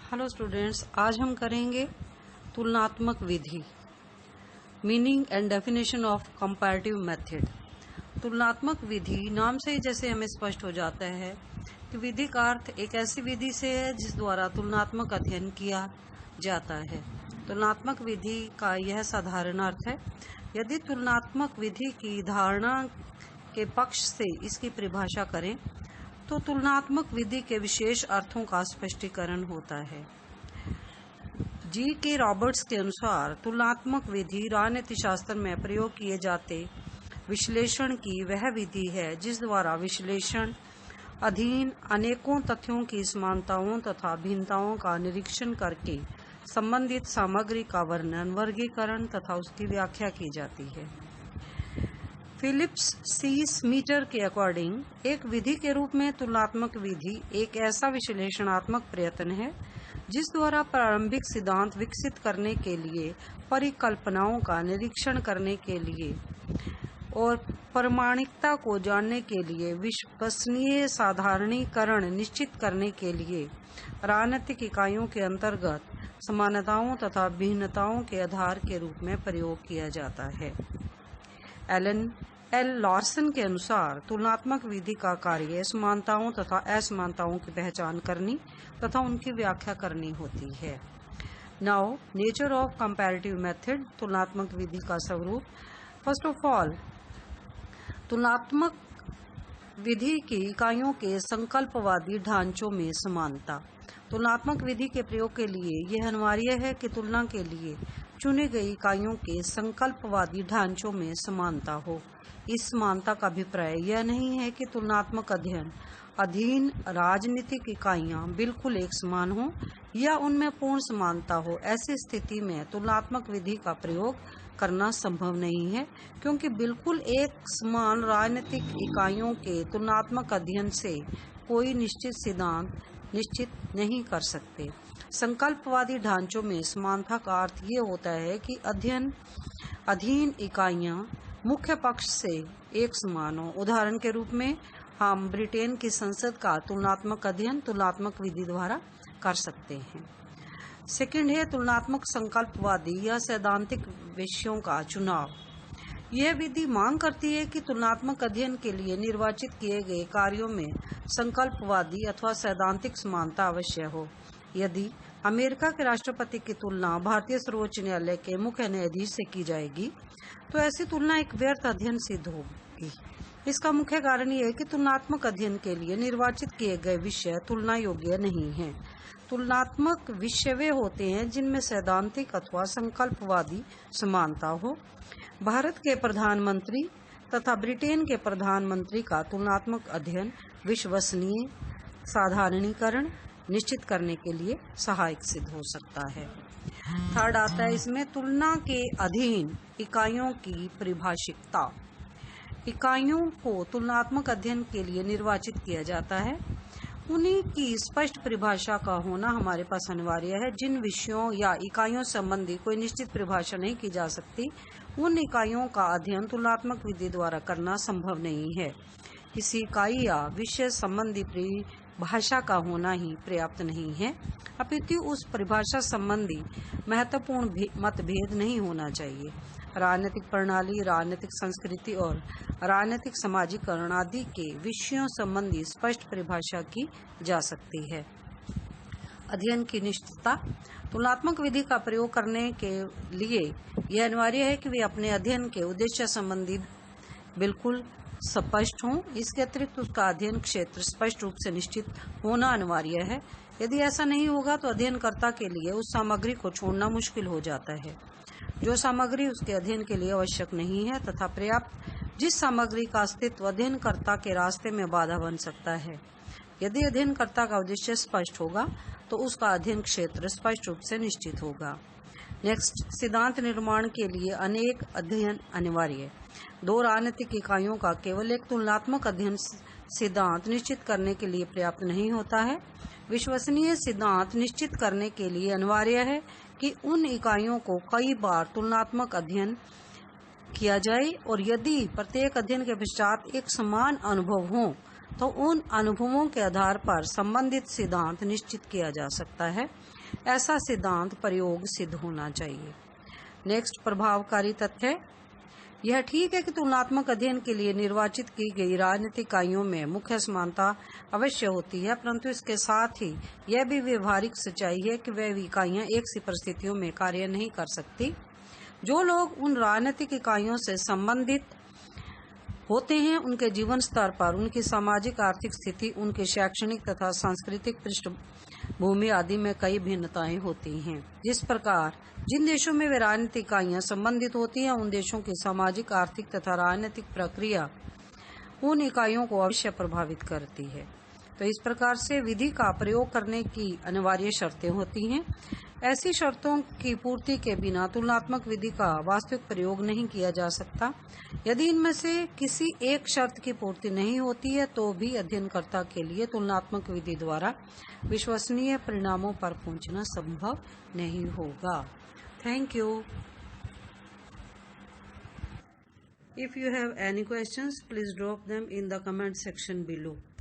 Hello students, आज हम करेंगे तुलनात्मक विधि, meaning and definition of comparative method. तुलनात्मक विधि नाम से ही जैसे हमें स्पष्ट हो जाता है कि विधि का अर्थ एक ऐसी विधि से है जिस द्वारा तुलनात्मक अध्ययन किया जाता है। तुलनात्मक विधि का यह साधारण अर्थ है। यदि तुलनात्मक विधि की धारणा के पक्ष से इसकी परिभाषा करें तो तुलनात्मक विधि के विशेष अर्थों का स्पष्टीकरण होता है। जी.के. रॉबर्ट्स के अनुसार तुलनात्मक विधि राजनीति शास्त्र में प्रयोग किए जाते विश्लेषण की वह विधि है जिस द्वारा विश्लेषण अधीन अनेकों तथ्यों की समानताओं तथा भिन्नताओं का निरीक्षण करके संबंधित सामग्री का वर्णन, वर्गीकरण तथा उसकी व्याख्या की जाती है। फिलिप्स सी स्मीटर के अकॉर्डिंग एक विधि के रूप में तुलनात्मक विधि एक ऐसा विश्लेषणात्मक प्रयत्न है जिस द्वारा प्रारंभिक सिद्धांत विकसित करने के लिए, परिकल्पनाओं का निरीक्षण करने के लिए और प्रामाणिकता को जानने के लिए, विश्वसनीय साधारणीकरण निश्चित करने के लिए राजनीतिक इकाइयों के अंतर्गत समानताओं तथा भिन्नताओं के आधार के रूप में प्रयोग किया जाता है। एलन एल लॉर्सन के अनुसार तुलनात्मक विधि का कार्य समानताओं तथा असमानताओं की पहचान करनी तथा उनकी व्याख्या करनी होती है। Now nature of comparative method, तुलनात्मक विधि का स्वरूप। फर्स्ट ऑफ ऑल, तुलनात्मक विधि की इकाइयों के संकल्पवादी ढांचों में समानता। तुलनात्मक विधि के प्रयोग के लिए यह अनिवार्य है कि तुलना के लिए चुनी गई इकाइयों के संकल्पवादी ढांचों में समानता हो। इस समानता का अभिप्राय यह नहीं है कि तुलनात्मक अध्ययन अधीन राजनीतिक इकाइयां बिल्कुल एक समान हो या उनमें पूर्ण समानता हो। ऐसी स्थिति में तुलनात्मक विधि का प्रयोग करना संभव नहीं है, क्योंकि बिल्कुल एक समान राजनीतिक इकाइयों के तुलनात्मक अध्ययन से कोई निश्चित सिद्धांत निश्चित नहीं कर सकते। संकल्पवादी ढांचों में समानता का अर्थ ये होता है कि अधीन इकाइयां मुख्य पक्ष से एक समान हो। उदाहरण के रूप में हम ब्रिटेन की संसद का तुलनात्मक अध्ययन तुलनात्मक विधि द्वारा कर सकते हैं। सेकंड है तुलनात्मक संकल्पवादी या सैद्धांतिक विषयों का चुनाव। यह विधि मांग करती है कि तुलनात्मक अध्ययन के लिए निर्वाचित किए गए कार्यों में संकल्पवादी अथवा सैद्धांतिक समानता अवश्य हो। यदि अमेरिका के राष्ट्रपति की तुलना भारतीय सर्वोच्च न्यायालय के मुख्य न्यायाधीश से की जाएगी तो ऐसी तुलना एक व्यर्थ अध्ययन सिद्ध होगी। इसका मुख्य कारण यह है कि तुलनात्मक अध्ययन के लिए निर्वाचित किए गए विषय तुलना योग्य नहीं हैं। तुलनात्मक विषय वे होते हैं जिनमें सैद्धांतिक अथवा संकल्पवादी समानता हो। भारत के प्रधानमंत्री तथा ब्रिटेन के प्रधानमंत्री का तुलनात्मक अध्ययन विश्वसनीय साधारणीकरण निश्चित करने के लिए सहायक सिद्ध हो सकता है। थर्ड आता है इसमें तुलना के अधीन इकाइयों की परिभाषिकता। इकाइयों को तुलनात्मक अध्ययन के लिए निर्वाचित किया जाता है। उन्हीं की स्पष्ट परिभाषा का होना हमारे पास अनिवार्य है। जिन विषयों या इकाइयों संबंधी कोई निश्चित परिभाषा नहीं की जा सकती, उन इकाइयों का अध्ययन तुलनात्मक विधि द्वारा करना संभव नहीं है। किसी इकाई या विषय संबंधी परिभाषा का होना ही पर्याप्त नहीं है, अपितु उस परिभाषा संबंधी महत्वपूर्ण मतभेद नहीं होना चाहिए। राजनीतिक प्रणाली, राजनीतिक संस्कृति और राजनीतिक समाजीकरण आदि के विषयों संबंधी स्पष्ट परिभाषा की जा सकती है। अध्ययन की निश्चितता। तुलनात्मक विधि का प्रयोग करने के लिए यह अनिवार्य है कि वे अपने अध्ययन के उद्देश्य संबंधी बिल्कुल स्पष्ट हों। इसके अतिरिक्त उसका अध्ययन क्षेत्र स्पष्ट रूप से निश्चित होना अनिवार्य है। यदि ऐसा नहीं होगा तो अध्ययनकर्ता के लिए उस सामग्री को छोड़ना मुश्किल हो जाता है जो सामग्री उसके अध्ययन के लिए आवश्यक नहीं है तथा पर्याप्त जिस सामग्री का अस्तित्व अध्ययनकर्ता के रास्ते में बाधा बन सकता है। यदि अध्ययनकर्ता का उद्देश्य स्पष्ट होगा तो उसका अध्ययन क्षेत्र स्पष्ट रूप से निश्चित होगा। नेक्स्ट, सिद्धांत निर्माण के लिए अनेक अध्ययन अनिवार्य है। दो राजनीतिक इकाइयों का केवल एक तुलनात्मक अध्ययन सिद्धांत निश्चित करने के लिए पर्याप्त नहीं होता है। विश्वसनीय सिद्धांत निश्चित करने के लिए अनिवार्य है कि उन इकाइयों को कई बार तुलनात्मक अध्ययन किया जाए और यदि प्रत्येक अध्ययन के पश्चात एक समान अनुभव हो तो उन अनुभवों के आधार पर संबंधित सिद्धांत निश्चित किया जा सकता है। ऐसा सिद्धांत प्रयोग सिद्ध होना चाहिए। नेक्स्ट, प्रभावकारी तथ्य। यह ठीक है कि तुलनात्मक अध्ययन के लिए निर्वाचित की गई राजनीतिक इकाइयों में मुख्य समानता अवश्य होती है, परंतु इसके साथ ही यह भी व्यवहारिक सच्चाई है कि वह इकाइयां एक सी परिस्थितियों में कार्य नहीं कर सकती। जो लोग उन राजनीतिक इकाइयों से संबंधित होते हैं, उनके जीवन स्तर पर, उनकी सामाजिक आर्थिक स्थिति, उनकी शैक्षणिक तथा सांस्कृतिक पृष्ठभूमि आदि में कई भिन्नताएं होती हैं। जिस प्रकार जिन देशों में वे राजनीतिक इकाइयां संबंधित होती हैं, उन देशों की सामाजिक, आर्थिक तथा राजनीतिक प्रक्रिया उन इकाइयों को अवश्य प्रभावित करती है। तो इस प्रकार से विधि का प्रयोग करने की अनिवार्य शर्तें होती हैं। ऐसी शर्तों की पूर्ति के बिना तुलनात्मक विधि का वास्तविक प्रयोग नहीं किया जा सकता। यदि इनमें से किसी एक शर्त की पूर्ति नहीं होती है, तो भी अध्ययनकर्ता के लिए तुलनात्मक विधि द्वारा विश्वसनीय परिणामों पर पहुंचना संभव नहीं होगा। Thank you. If you have any questions, please drop them in the comment section below.